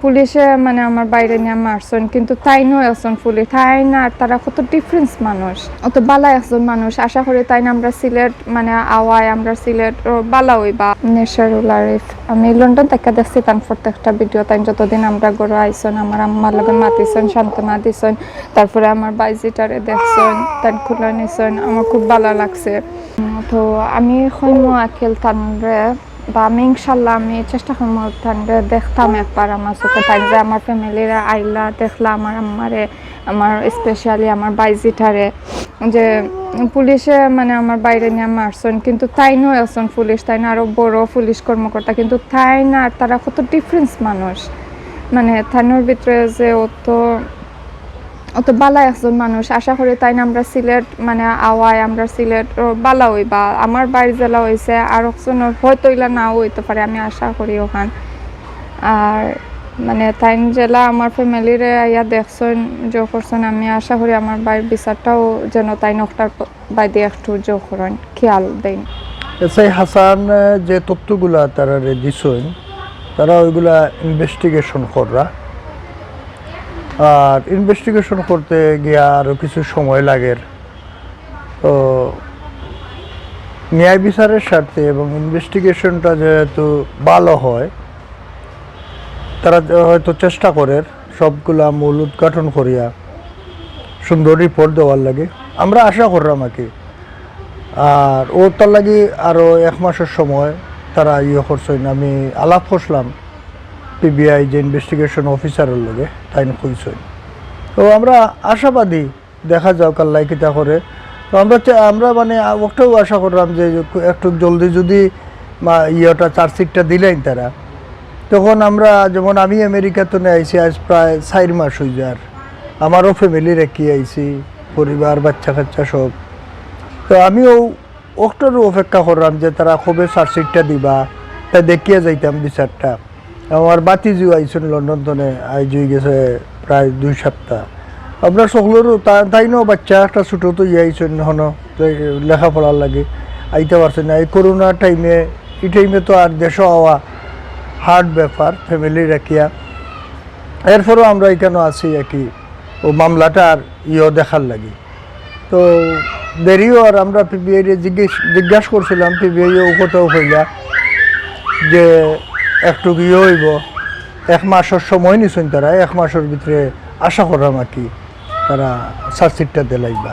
পুলিশে মানে আমার বাইরে নিয়ে মারছেন, কিন্তু তাই নয় একজন পুলিশ, তাই না আর তারা কত ডিফারেন্স মানুষ, অত বালা একজন মানুষ। আশা করি তাই না আমরা সিলেট মানে আওয়ায় আমরা সিলেট বালা হই বা নেশারুল আরিফ। আমি লন্ডন থেকে দেখছি তার প্রত্যেকটা ভিডিও, তাই যতদিন আমরা গড়ে আইসন আমার আম্মার লগে মাতিছেন, সান্ত্বনা দিছেন, তারপরে আমার বাইজিটারে দেখছেন, তার খোলা নিছেন, আমার খুব ভালো লাগছে। তো আমি হইমো আখিল তানরে বা আমি ইনশাল্লাহ আমি চেষ্টা করবো তানরে দেখতাম একবার আমার চোখে, তাই যে আমার ফ্যামিলিরা আইলা দেখলা আমার আম্মারে, আমার স্পেশালি আমার বাইজিটারে, যে পুলিশে মানে আমার বাইরে নিয়ে মারছেন, কিন্তু তাই নয় একজন পুলিশ, তাই না আরো বড় পুলিশ কর্মকর্তা, কিন্তু তাই না আর তারা কত ডিফারেন্স মানুষ, মানে থানোর ভিতরে যে অত বালা একজন মানুষ। আশা করি তাই না আমরা সিলেট মানে আওয়ায় আমরা সিলেট বালা হই বা আমার বাড়ির জেলা হয়েছে আর একজনের হয়তো ইলা নাও হইতে পারে, আমি আশা করি ওখান। আর মানে তাইন জেলা আমার ফ্যামিলিরে ইয়া দেখছেন জো করছেন, আমি আশা করি আমার বাড়ির বিচারটাও যেন তাই নকটার বাইরে একটু জো করেন, খেয়াল দেন। এসআই হাসান যে তথ্যগুলা তারা দিছেন তারা ওইগুলা ইনভেস্টিগেশন কররা, আর ইনভেস্টিগেশন করতে গিয়ে আরও কিছু সময় লাগে। তো ন্যায় বিচারের স্বার্থে এবং ইনভেস্টিগেশনটা যেহেতু ভালো হয়, তারা হয়তো চেষ্টা করে সবগুলা মূল উদ্ঘাটন করিয়া সুন্দর রিপোর্ট দেওয়ার লাগে। আমরা আশা করলাম আর কি। আর ও তার লাগে আরও 1 মাসের সময় তারা করছেন। আমি আলাপ করলাম পিবিআই যে ইনভেস্টিগেশন অফিসারের লগে, তাই কইছেন। তো আমরা আশাবাদী, দেখা যাও কাল্লাই কিতা করে। তো আমরা মানে ওটাও আশা করলাম যে একটু জলদি যদি ইয়েটা চার্জশিটটা দিলেন তারা, তখন আমরা যেমন আমি আমেরিকাতে আইসি আজ প্রায় 4 মাস হয়ে যায়, আমারও ফ্যামিলি রেখে আইসি, পরিবার বাচ্চা কাচ্চা সব। তো আমিও ওটারও অপেক্ষা করলাম যে তারা কবে চার্জশিটটা দিবা, তাই দেখিয়ে যাইতাম বিচারটা। আমার বাতিজিও আইসেন লন্ডন তনে, আইজ হয়ে গেছে প্রায় 2 সপ্তাহ। আপনার সকলেরও তাই ন বাচ্চা একটা ছোটো তো আইসেন হন লেখাপড়ার লাগে, আইতে পারছেন না। এই করোনা টাইমে, এই টাইমে তো আর দেশও হওয়া হার্ড ব্যাপার ফ্যামিলি রাখিয়া। এরপরেও আমরা এখানে আছি আর কি, ও মামলাটা আর দেখার লাগে। তো দেরিও, আর আমরা পিবিআই জিজ্ঞাসা করছিলাম, পিবিআই ও কোথাও হইলা যে একটু হইব, 1 মাসের সময় নিছেন তারা, 1 মাসের ভিতরে আশা করলাম আর কি তারা চার্জশিটটা দিলাইবা।